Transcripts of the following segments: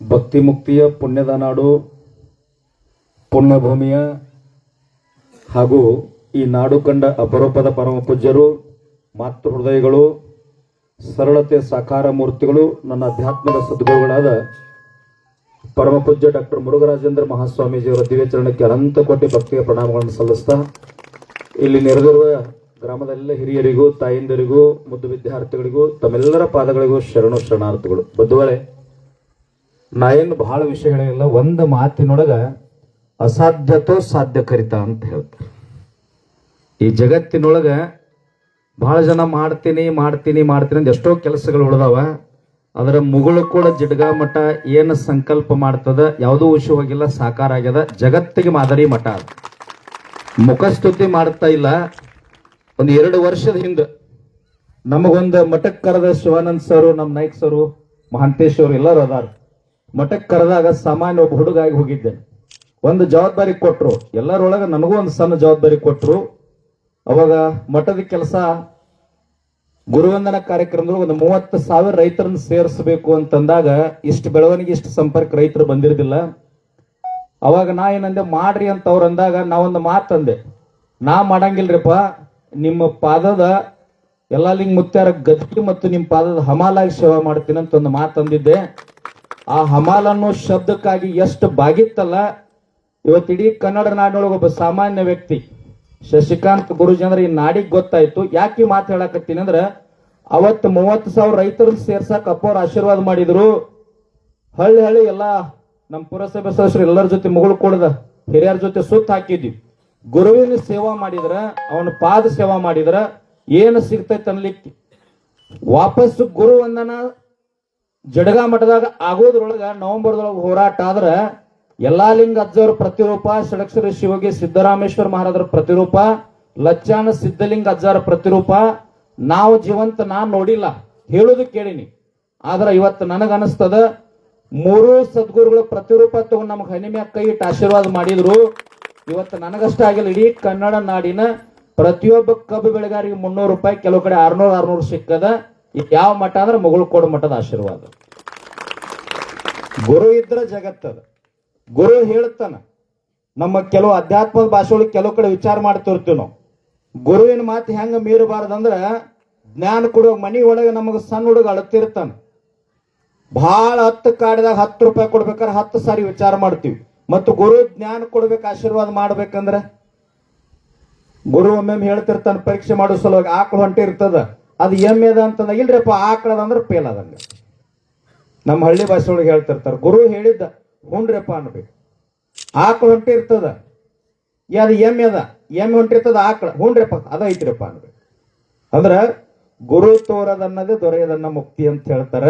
ಭಕ್ತಿ ಮುಕ್ತಿಯ ಪುಣ್ಯದ ನಾಡು, ಪುಣ್ಯಭೂಮಿಯ ಹಾಗೂ ಈ ನಾಡು ಕಂಡ ಅಪರೂಪದ ಪರಮ ಪೂಜ್ಯರು, ಮಾತೃ ಹೃದಯಗಳು, ಸರಳತೆ ಸಾಕಾರ ಮೂರ್ತಿಗಳು, ನನ್ನ ಅಧ್ಯಾತ್ಮದ ಸದ್ಗುರುಗಳಾದ ಪರಮ ಪೂಜ್ಯ ಡಾಕ್ಟರ್ ಮುರುಘರಾಜೇಂದ್ರ ಮಹಾಸ್ವಾಮೀಜಿಯವರ ದಿವ್ಯ ಚರಣಕ್ಕೆ ಅನಂತ ಕೋಟಿ ಭಕ್ತಿಯ ಪ್ರಣಾಮಗಳನ್ನು ಸಲ್ಲಿಸ್ತಾ ಇಲ್ಲಿ ನೆರೆದಿರುವ ಗ್ರಾಮದೆಲ್ಲ ಹಿರಿಯರಿಗೂ, ತಾಯಿಂದರಿಗೂ, ಮುದ್ದು ವಿದ್ಯಾರ್ಥಿಗಳಿಗೂ, ತಮ್ಮೆಲ್ಲರ ಪಾದಗಳಿಗೂ ಶರಣು ಶರಣಾರ್ಥಿಗಳು. ಬದ್ದುಗಳೇ, ನಾ ಏನು ಬಹಳ ವಿಷಯ ಹೇಳಿಲ್ಲ, ಒಂದು ಮಾತಿನೊಳಗ ಅಸಾಧ್ಯತೋ ಸಾಧ್ಯ ಕರಿತ ಅಂತ ಹೇಳ್ತಾರೆ. ಈ ಜಗತ್ತಿನೊಳಗ ಬಹಳ ಜನ ಮಾಡ್ತೀನಿ ಅಂತ ಎಷ್ಟೋ ಕೆಲಸಗಳು ಉಳಿದಾವ. ಅದರ ಮುಗುಳು ಕೂಡ ಜಿಡ್ಗಾ ಮಠ ಏನು ಸಂಕಲ್ಪ ಮಾಡ್ತದ, ಯಾವುದೂ ವಿಷಯ ಹೋಗಿಲ್ಲ, ಸಾಕಾರ ಆಗ್ಯದ, ಜಗತ್ತಿಗೆ ಮಾದರಿ ಮಠ. ಮುಖಸ್ತುತಿ ಮಾಡ್ತಾ ಇಲ್ಲ. ಒಂದು 2 ವರ್ಷದ ಹಿಂದೆ ನಮಗೊಂದು ಮಠಕ್ಕೆ ಕರೆದ ಶಿವಾನಂದ್ ಸರು, ನಮ್ಮ ನಾಯ್ಕ್ ಸರು, ಮಹಾಂತೇಶ್ ಅವರು ಎಲ್ಲರೂ ಅದಾರ. ಮಠಕ್ಕೆ ಕರೆದಾಗ ಸಾಮಾನ್ಯ ಒಬ್ಬ ಹುಡುಗಾಗಿ ಹೋಗಿದ್ದೆ. ಒಂದು ಜವಾಬ್ದಾರಿ ಕೊಟ್ರು, ಎಲ್ಲರೊಳಗ ನನಗೂ ಒಂದು ಸಣ್ಣ ಜವಾಬ್ದಾರಿ ಕೊಟ್ರು. ಅವಾಗ ಮಠದ ಕೆಲಸ ಗುರುವಂದನ ಕಾರ್ಯಕ್ರಮದಲ್ಲಿ ಒಂದು 30,000 ರೈತರನ್ನು ಸೇರಿಸಬೇಕು ಅಂತಂದಾಗ ಇಷ್ಟು ಬೆಳವಣಿಗೆ, ಇಷ್ಟು ಸಂಪರ್ಕ ರೈತರು ಬಂದಿರಲಿಲ್ಲ. ಅವಾಗ ನಾ ಏನಂದೆ, ಮಾಡ್ರಿ ಅಂತ ಅವ್ರು ಅಂದಾಗ ನಾವೊಂದು ಮಾತಂದೆ, ನಾ ಮಾಡಂಗಿಲ್ರಿಪ್ಪ, ನಿಮ್ಮ ಪಾದದ ಎಲ್ಲ ಲಿಂಗ ಮುತ್ಯಾರ ಗದ್ದಿ ಮತ್ತು ನಿಮ್ಮ ಪಾದದ ಹಮಾಲಾಗಿ ಸೇವಾ ಮಾಡ್ತೀನಿ ಅಂತ ಒಂದು ಮಾತಂದಿದ್ದೆ. ಆ ಹಮಾಲ್ ಅನ್ನೋ ಶಬ್ದಕ್ಕಾಗಿ ಎಷ್ಟು ಬಾಗಿತ್ತಲ್ಲ. ಇವತ್ತು ಇಡೀ ಕನ್ನಡ ನಾಡಿನೊಳಗೆ ಒಬ್ಬ ಸಾಮಾನ್ಯ ವ್ಯಕ್ತಿ ಶಶಿಕಾಂತ್ ಗುರೂಜಿ ಅಂದ್ರೆ ಈ ನಾಡಿಗೆ ಗೊತ್ತಾಯ್ತು. ಯಾಕೆ ಈ ಮಾತು ಹೇಳಕತ್ತೀನಿ ಅಂದ್ರೆ, ಅವತ್ತು 30,000 ರೈತರನ್ನ ಸೇರ್ಸಕ್ ಅಪ್ಪವ್ರ ಆಶೀರ್ವಾದ ಮಾಡಿದ್ರು. ಹಳ್ಳಿ ಎಲ್ಲ ನಮ್ಮ ಪುರಸಭೆ ಸದಸ್ಯರು ಎಲ್ಲರ ಜೊತೆ ಮುಗುಳು ಕೊಡದ ಹಿರಿಯರ ಜೊತೆ ಸುತ್ತ ಹಾಕಿದ್ವಿ. ಗುರುವಿನ ಸೇವಾ ಮಾಡಿದ್ರ, ಅವನ ಪಾದ ಸೇವಾ ಮಾಡಿದ್ರ ಏನು ಸಿಗ್ತೈತೆ ಅನ್ಲಿಕ್ಕೆ ವಾಪಸ್ ಗುರು ವಂದನ ಜಡಗಾ ಮಠದಾಗ ಆಗೋದ್ರೊಳಗ ನವೆಂಬರ್ದೊಳಗೆ ಹೋರಾಟ ಆದ್ರ ಎಲ್ಲಾ ಲಿಂಗ ಅಜ್ಜವ್ರ ಪ್ರತಿರೂಪ, ಷಡಕ್ಷರ ಶಿವಗೆ ಸಿದ್ದರಾಮೇಶ್ವರ ಮಹಾರಾಜರ ಪ್ರತಿರೂಪ, ಲಚ್ಚಾನ ಸಿದ್ದಲಿಂಗ ಅಜ್ಜರ ಪ್ರತಿರೂಪ ನಾವು ಜೀವಂತ ನಾನ್ ನೋಡಿಲ್ಲ, ಹೇಳುದು ಕೇಳಿನಿ. ಆದ್ರ ಇವತ್ತು ನನಗನಿಸ್ತದ 3 ಸದ್ಗುರುಗಳ ಪ್ರತಿರೂಪ ತಗೊಂಡು ನಮ್ಗೆ ಹನಿಮ್ಯಾಗ ಕೈ ಇಟ್ಟು ಆಶೀರ್ವಾದ ಮಾಡಿದ್ರು. ಇವತ್ತು ನನಗಷ್ಟ ಆಗಿಲ್ಲ, ಇಡೀ ಕನ್ನಡ ನಾಡಿನ ಪ್ರತಿಯೊಬ್ಬ ಕಬ್ಬು ಬೆಳೆಗಾರಿಗೆ 300 ರೂಪಾಯಿ, ಕೆಲವು ಕಡೆ 600 ಸಿಕ್ಕದ. ಯಾವ ಮಠ ಅಂದ್ರೆ ಮುಗುಳುಕೋಡು ಮಠದ ಆಶೀರ್ವಾದ. ಗುರು ಇದ್ರ ಜಗತ್ತದ. ಗುರು ಹೇಳ್ತಾನ. ನಮ್ಮ ಕೆಲವು ಅಧ್ಯಾತ್ಮದ ಭಾಷೆಗಳಿಗೆ ಕೆಲವು ಕಡೆ ವಿಚಾರ ಮಾಡ್ತಿರ್ತೀವಿ ನಾವು. ಗುರುವಿನ ಮಾತು ಹೆಂಗ ಮೀರಬಾರ್ದಂದ್ರ, ಜ್ಞಾನ ಕೊಡುವ ಮನಿ ಒಳಗೆ ನಮಗ ಸಣ್ಣ ಹುಡುಗ ಅಳತಿರ್ತಾನ. ಬಹಳ 10 ಕಾಡಿದಾಗ 10 ರೂಪಾಯಿ ಕೊಡ್ಬೇಕಾದ್ರೆ 10 ಸಾರಿ ವಿಚಾರ ಮಾಡ್ತೀವಿ. ಮತ್ತು ಗುರು ಜ್ಞಾನ ಕೊಡ್ಬೇಕು, ಆಶೀರ್ವಾದ ಮಾಡ್ಬೇಕಂದ್ರ ಗುರು ಒಮ್ಮೆ ಹೇಳ್ತಿರ್ತಾನ, ಪರೀಕ್ಷೆ ಮಾಡೋ ಸಲುವಾಗಿ ಆಕಳು ಹೊಂಟಿ ಇರ್ತದ, ಅದು ಎಮ್ಮೆದ ಅಂತಂದ, ಇಲ್ರಿಪ್ಪ ಆಕಳದಂದ್ರ ಪೇಲ್ ಅದಂಗ. ನಮ್ಮ ಹಳ್ಳಿ ಭಾಷೆ ಒಳಗೆ ಹೇಳ್ತಿರ್ತಾರ, ಗುರು ಹೇಳಿದ್ದ ಹುಣ್ರಿಪ್ಪ ಅನ್ಬೇಕು. ಆಕಳು ಹೊಂಟಿ ಇರ್ತದ, ಅದು ಎಮ್ಮೆದ, ಎಮ್ಮೆ ಹೊಂಟಿರ್ತದ, ಆಕಳ ಹುಣ್ರಿಪ್ಪ ಅದ ಐತ್ರಿಪ್ಪ ಅನ್ಬೇಕು. ಅಂದ್ರ ಗುರು ತೋರದನ್ನದೇ ದೊರೆಯದನ್ನ ಮುಕ್ತಿ ಅಂತ ಹೇಳ್ತಾರ.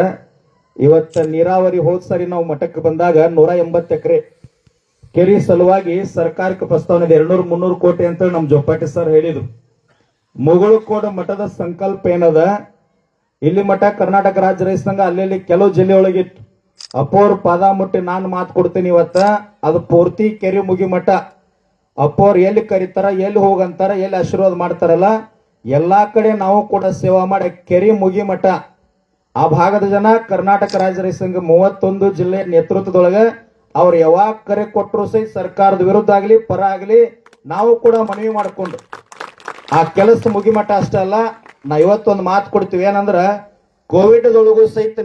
ಇವತ್ತ ನೀರಾವರಿ ಹೋದ್ ಸರಿ ನಾವು ಮಠಕ್ಕೆ ಬಂದಾಗ 180 ಎಕರೆ ಕೆರೆ ಸಲುವಾಗಿ ಸರ್ಕಾರಕ್ಕೆ ಪ್ರಸ್ತಾವನೆ 200-300 ಕೋಟಿ ಅಂತ ನಮ್ ಜೋಪಾಟಿ ಸರ್ ಹೇಳಿದ್ರು. ಮುಗುಳುಕೋಡು ಮಠದ ಸಂಕಲ್ಪ ಏನದ, ಇಲ್ಲಿ ಮಠ ಕರ್ನಾಟಕ ರಾಜ್ಯ ರೈತ ಸಂಘ ಅಲ್ಲಿ ಕೆಲವು ಜಿಲ್ಲೆ ಒಳಗಿತ್ತು. ಅಪ್ಪೋರ್ ಪಾದ ಮುಟ್ಟಿ ನಾನು ಮಾತು ಕೊಡ್ತೀನಿ, ಇವತ್ತ ಅದು ಪೂರ್ತಿ ಕೆರೆ ಮುಗಿ ಮಠ. ಅಪ್ಪೋರ್ ಎಲ್ಲಿ ಕರೀತಾರ, ಎಲ್ಲಿ ಹೋಗಂತಾರ, ಎಲ್ಲಿ ಆಶೀರ್ವಾದ ಮಾಡ್ತಾರಲ್ಲ, ಎಲ್ಲಾ ಕಡೆ ನಾವು ಕೂಡ ಸೇವಾ ಮಾಡಿ ಕೆರೆ ಮುಗಿ ಮಠ. ಆ ಭಾಗದ ಜನ ಕರ್ನಾಟಕ ರಾಜ್ಯ ರೈತ ಸಂಘ 31 ಜಿಲ್ಲೆಯ ನೇತೃತ್ವದೊಳಗೆ ಅವ್ರು ಯಾವಾಗ ಕರೆ ಕೊಟ್ಟರು ಸಹಿತ ಸರ್ಕಾರದ ವಿರುದ್ಧ ಆಗ್ಲಿ ಪರ ಆಗ್ಲಿ ನಾವು ಕೂಡ ಮನವಿ ಮಾಡಿಕೊಂಡು ಆ ಕೆಲಸ ಮುಗಿಮಠ ಅಷ್ಟೇ ಅಲ್ಲ. ನಾ ಇವತ್ತೊಂದು ಮಾತು ಕೊಡ್ತೀವಿ, ಏನಂದ್ರ ಕೋವಿಡ್ದೊಳಗೂ ಸಹಿತ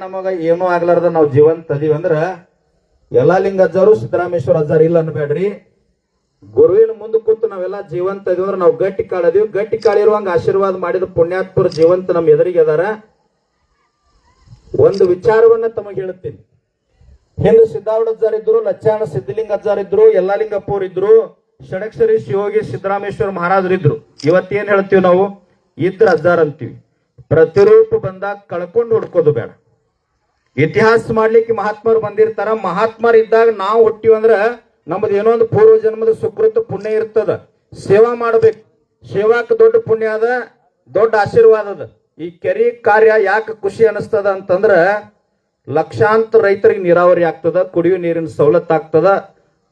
ನಮಗ ಏನೂ ಆಗ್ಲಾರ್ದ ನಾವು ಜೀವಂತ ಅದೀವಿ ಅಂದ್ರ ಎಲ್ಲಾ ಲಿಂಗ ಅಜ್ಜರು, ಸಿದ್ದರಾಮೇಶ್ವರ ಅಜ್ಜಾರು ಇಲ್ಲ ಅನ್ಬೇಡ್ರಿ. ಗುರುವಿನ ಮುಂದೆ ಕೂತು ನಾವೆಲ್ಲ ಜೀವಂತ ಇದೀವಿ ಅಂದ್ರೆ ನಾವು ಗಟ್ಟಿ ಕಾಳದೀವಿ. ಗಟ್ಟಿ ಕಾಳಿರುವಂಗ ಆಶೀರ್ವಾದ ಮಾಡಿದ ಪುಣ್ಯಾತ್ಮರ ಜೀವಂತ ನಮ್ಮ ಎದುರಿಗೆ ಅದಾರ. ಒಂದು ವಿಚಾರವನ್ನ ತಮಗೆ ಹೇಳುತ್ತೀನಿ. ಹಿಂದೆ ಸಿದ್ದಾವಡ ಅಜ್ಜಾರ್ ಇದ್ರು, ಲಚ್ಚಾಣ ಸಿದ್ದಲಿಂಗ ಅಜ್ಜಾರ್ ಇದ್ರು, ಎಲ್ಲಾ ಲಿಂಗಪ್ಪವ್ರು ಇದ್ರು, ಷಡಕ್ಷರಿ ಶಿವೋಗಿ ಸಿದ್ದರಾಮೇಶ್ವರ ಮಹಾರಾಜರಿದ್ರು. ಇವತ್ತೇನ್ ಹೇಳ್ತೀವಿ ನಾವು, ಇದ್ರ ಅಜ್ಜಾರ್ ಅಂತೀವಿ. ಪ್ರತಿರೂಪ ಬಂದಾಗ ಕಳ್ಕೊಂಡು ಹುಡ್ಕೋದು ಬೇಡ. ಇತಿಹಾಸ ಮಾಡ್ಲಿಕ್ಕೆ ಮಹಾತ್ಮರು ಬಂದಿರ್ತಾರ. ಮಹಾತ್ಮರು ಇದ್ದಾಗ ನಾವು ಹುಟ್ಟಿವಂದ್ರ ನಮ್ದು ಏನೋ ಒಂದು ಪೂರ್ವ ಜನ್ಮದ ಸುಕೃತ ಪುಣ್ಯ ಇರ್ತದ. ಸೇವಾ ಮಾಡ್ಬೇಕು. ಸೇವಾಕ್ ದೊಡ್ಡ ಪುಣ್ಯ ಅದ, ದೊಡ್ಡ ಆಶೀರ್ವಾದ ಅದ. ಈ ಕೆರೆ ಕಾರ್ಯ ಯಾಕೆ ಖುಷಿ ಅನಿಸ್ತದ ಅಂತಂದ್ರ, ಲಕ್ಷಾಂತರ ರೈತರಿಗೆ ನೀರಾವರಿ ಆಗ್ತದ, ಕುಡಿಯುವ ನೀರಿನ ಸವಲತ್ತು ಆಗ್ತದ.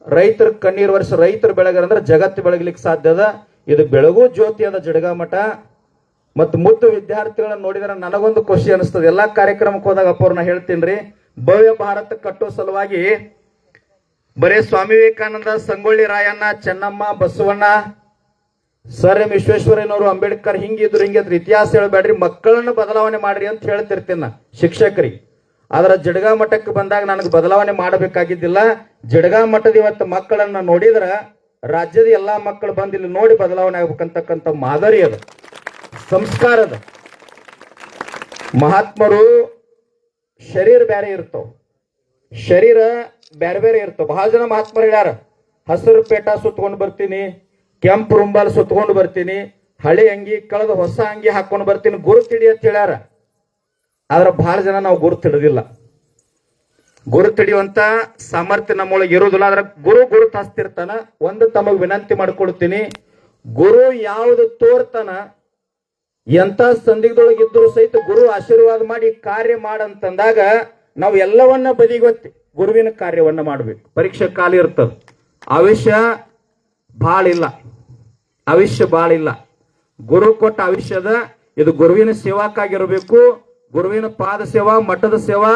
ರೈತರ ಕಣ್ಣೀರ್ ವರ್ಷ ರೈತರ ಬೆಳಗರಂದ್ರೆ ಜಗತ್ತು ಬೆಳಗ್ಲಿಕ್ಕೆ ಸಾಧ್ಯ ಅದ. ಇದು ಬೆಳಗು ಜ್ಯೋತಿ ಅದ ಜಡಗಾ ಮಠ. ಮತ್ತು ಮುದ್ದು ವಿದ್ಯಾರ್ಥಿಗಳನ್ನ ನೋಡಿದ್ರೆ ನನಗೊಂದು ಖುಷಿ ಅನಿಸ್ತದೆ. ಎಲ್ಲಾ ಕಾರ್ಯಕ್ರಮಕ್ಕೆ ಹೋದಾಗ ಅಪ್ಪವ್ರನ್ನ ಹೇಳ್ತೀನಿ, ಭವ್ಯ ಭಾರತ ಕಟ್ಟೋ ಸಲುವಾಗಿ ಬರೇ ಸ್ವಾಮಿ ವಿವೇಕಾನಂದ, ಸಂಗೊಳ್ಳಿ ರಾಯಣ್ಣ, ಚೆನ್ನಮ್ಮ, ಬಸವಣ್ಣ, ಸರ್ ಎಂ ವಿಶ್ವೇಶ್ವರಯ್ಯನವರು, ಅಂಬೇಡ್ಕರ್ ಹಿಂಗಿದ್ರು ಇತಿಹಾಸ ಹೇಳಬೇಡ್ರಿ, ಮಕ್ಕಳನ್ನು ಬದಲಾವಣೆ ಮಾಡ್ರಿ ಅಂತ ಹೇಳ್ತಿರ್ತೀನಿ ನಾ ಶಿಕ್ಷಕರಿಗೆ. ಆದ್ರ ಜಡಗಾ ಮಠಕ್ಕೆ ಬಂದಾಗ ನನಗೆ ಬದಲಾವಣೆ ಮಾಡಬೇಕಾಗಿದ್ದಿಲ್ಲ. ಜಡಗಾ ಮಠದ ಇವತ್ತು ಮಕ್ಕಳನ್ನ ನೋಡಿದ್ರ ರಾಜ್ಯದ ಎಲ್ಲಾ ಮಕ್ಕಳು ಬಂದು ಇಲ್ಲಿ ನೋಡಿ ಬದಲಾವಣೆ ಆಗ್ಬೇಕಂತಕ್ಕಂಥ ಮಾದರಿ ಅದು, ಸಂಸ್ಕಾರ ಅದ. ಮಹಾತ್ಮರು ಶರೀರ ಬೇರೆ ಇರ್ತಾವ, ಶರೀರ ಬೇರೆ ಬೇರೆ ಇರ್ತಾವ. ಬಹಳ ಜನ ಮಹಾತ್ಮರು ಹೇಳ್ಯಾರ, ಹಸಿರು ಪೇಟ ಸುತ್ಕೊಂಡು ಬರ್ತೀನಿ, ಕೆಂಪು ರುಂಬಾಲ್ ಸುತ್ಕೊಂಡು ಬರ್ತೀನಿ, ಹಳೆ ಅಂಗಿ ಕಳೆದ ಹೊಸ ಅಂಗಿ ಹಾಕೊಂಡು ಬರ್ತೀನಿ, ಗುರು ತಿಳಿ ಅಂತ ಹೇಳ್ಯಾರ. ಆದ್ರೆ ಬಹಳ ಜನ ನಾವು ಗುರು ತಿಳಿದಿಲ್ಲ. ಗುರು ತಿಳಿಯುವಂತ ಸಾಮರ್ಥ್ಯ ನಮ್ಮೊಳಗೆ ಇರುವುದಿಲ್ಲ. ಆದ್ರೆ ಗುರು ತಾಸ್ತಿರ್ತಾನ. ಒಂದು ತಮಗ್ ವಿನಂತಿ ಮಾಡ್ಕೊಳ್ತೀನಿ, ಗುರು ಯಾವುದು ತೋರ್ತಾನ, ಎಂತ ಸಂದಿಗ್ಧೊಳಗಿದ್ರು ಸಹಿತ ಗುರು ಆಶೀರ್ವಾದ ಮಾಡಿ ಕಾರ್ಯ ಮಾಡಂತಂದಾಗ ನಾವು ಎಲ್ಲವನ್ನ ಬದಿಗೊತ್ತಿ ಗುರುವಿನ ಕಾರ್ಯವನ್ನ ಮಾಡ್ಬೇಕು. ಪರೀಕ್ಷೆ ಕಾಲ ಇರ್ತದ, ಆಯುಷ್ಯ ಭಾಳ ಇಲ್ಲ. ಗುರು ಕೊಟ್ಟ ಆಯುಷ್ಯದ ಇದು ಗುರುವಿನ ಸೇವಾಕ್ಕಾಗಿರಬೇಕು. ಗುರುವಿನ ಪಾದ ಸೇವಾ, ಮಠದ ಸೇವಾ.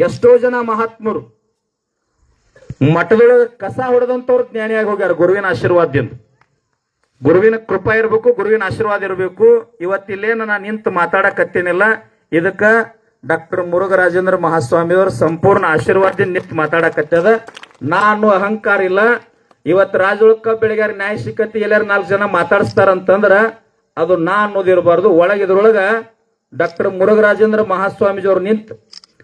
ಎಷ್ಟೋ ಜನ ಮಹಾತ್ಮರು ಮಠದೊಳಗೆ ಕಸ ಹೊಡೆದಂತವ್ರು ಜ್ಞಾನಿಯಾಗಿ ಹೋಗ್ಯಾರ ಗುರುವಿನ ಆಶೀರ್ವಾದದಿಂದ. ಗುರುವಿನ ಕೃಪಾ ಇರಬೇಕು, ಗುರುವಿನ ಆಶೀರ್ವಾದ ಇರಬೇಕು. ಇವತ್ತಿಲ್ಲೇನು ನಾನು ನಿಂತು ಮಾತಾಡಕತ್ತೇನಿಲ್ಲ, ಇದಕ್ಕ ಡಾಕ್ಟರ್ ಮುರುಘರಾಜೇಂದ್ರ ಮಹಾಸ್ವಾಮಿಯವರು ಸಂಪೂರ್ಣ ಆಶೀರ್ವಾದದಿಂದ ನಿಂತು ಮಾತಾಡಕತ್ತದ. ನಾನು ಅಹಂಕಾರ ಇಲ್ಲ. ಇವತ್ತು ರಾಜೊಳಕ ಬೆಳಗಾರಿ ನ್ಯಾಯ ಸಿಕ್ಕತಿ ಎಲ್ಲಾರು 4 ಜನ ಮಾತಾಡಿಸ್ತಾರಂತಂದ್ರ ಅದು ನಾ ಅನ್ನೋದಿರಬಾರ್ದು. ಒಳಗಿದ್ರೊಳಗ ಡಾಕ್ಟರ್ ಮುರುಘರಾಜೇಂದ್ರ ಮಹಾಸ್ವಾಮೀಜಿಯವ್ರು ನಿಂತು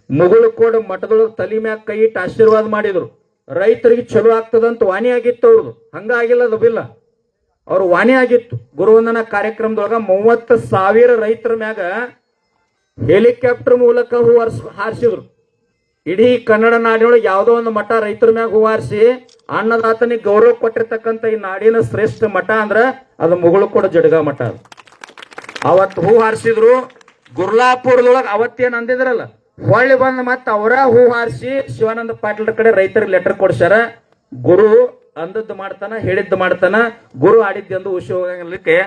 ಮುಗುಳು ಕೋಡ ಮಠದೊಳಗೆ ತಲೆ ಮ್ಯಾಗ ಕೈ ಇಟ್ಟು ಆಶೀರ್ವಾದ ಮಾಡಿದ್ರು. ರೈತರಿಗೆ ಚಲೋ ಆಗ್ತದಂತ ವಾಣಿ ಆಗಿತ್ತು ಅವ್ರದ್ದು, ಹಂಗಾಗಿಲ್ಲ ಅದು ಬಿಲ್ಲ, ಅವ್ರ ವಾಣಿ ಆಗಿತ್ತು. ಗುರುವಂದನಾ ಕಾರ್ಯಕ್ರಮದೊಳಗ 30,000 ರೈತರ ಮ್ಯಾಗ ಹೆಲಿಕಾಪ್ಟರ್ ಮೂಲಕ ಹೂ ಹಾರಿಸಿದ್ರು. ಇಡೀ ಕನ್ನಡ ನಾಡಿನೊಳಗೆ ಯಾವುದೋ ಒಂದು ಮಠ ರೈತರ ಮ್ಯಾಗ ಹೂ ಹಾರಿಸಿ ಅನ್ನದಾತನಿಗೆ ಗೌರವ ಕೊಟ್ಟಿರ್ತಕ್ಕಂಥ ಈ ನಾಡಿನ ಶ್ರೇಷ್ಠ ಮಠ ಅಂದ್ರ ಅದು ಮುಗುಳು ಕೂಡ ಜಡಗಾ ಮಠ. ಅವತ್ತು ಹೂ ಹಾರಿಸಿದ್ರು. ಗುರ್ಲಾಪುರದೊಳಗೆ ಅವತ್ತೇನ್ ಅಂದಿದ್ರಲ್ಲ, ಹೊಳ್ಳಿ ಬಂದ ಮತ್ತೆ ಅವರ ಹೂ ಹಾರಿಸಿ ಶಿವಾನಂದ ಪಾಟೀಲ್ ಕಡೆ ರೈತರಿಗೆ ಲೆಟರ್ ಕೊಡ್ಸ್ಯಾರ. ಗುರು ಅಂದದ್ದು ಮಾಡ್ತಾನ, ಹೇಳಿದ್ದು ಮಾಡ್ತಾನ, ಗುರು ಆಡಿದ್ದೆಂದು ಉಶಿ ಹೋಗಲಿಕ್ಕೆ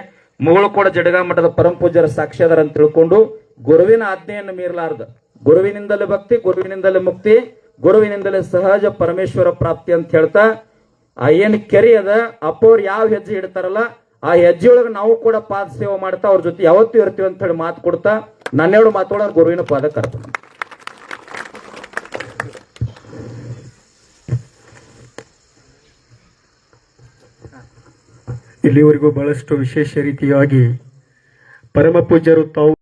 ಮುಗುಳು ಕೂಡ ಜಡಗಾ ಮಠದ ಪರಮ ಪೂಜ್ಯರ ಸಾಕ್ಷ್ಯದಾರ ಅಂತ ತಿಳ್ಕೊಂಡು ಗುರುವಿನ ಆಜ್ಞೆಯನ್ನು ಮೀರಲಾರ್ದ, ಗುರುವಿನಿಂದಲೇ ಭಕ್ತಿ, ಗುರುವಿನಿಂದಲೇ ಮುಕ್ತಿ, ಗುರುವಿನಿಂದಲೇ ಸಹಜ ಪರಮೇಶ್ವರ ಪ್ರಾಪ್ತಿ ಅಂತ ಹೇಳ್ತಾ ಏನ್ ಕೆರಿ ಅದ ಅಪ್ಪವ್ರು ಯಾವ ಹೆಜ್ಜೆ ಇಡ್ತಾರಲ್ಲ ಆ ಹೆಜ್ಜೆಯೊಳಗೆ ನಾವು ಕೂಡ ಪಾದ ಸೇವೆ ಮಾಡ್ತಾ ಅವ್ರ ಜೊತೆ ಯಾವತ್ತೂ ಇರ್ತೀವಿ ಅಂತ ಹೇಳಿ ಮಾತು ಕೊಡ್ತಾ ನನ್ನೆರಡು ಮಾತೋಡ ಗುರುವಿನ ಪಾದ ಕರ್ತ. ಇಲ್ಲಿವರೆಗೂ ಬಹಳಷ್ಟು ವಿಶೇಷ ರೀತಿಯಾಗಿ ಪರಮ ಪೂಜ್ಯರು ತಾವು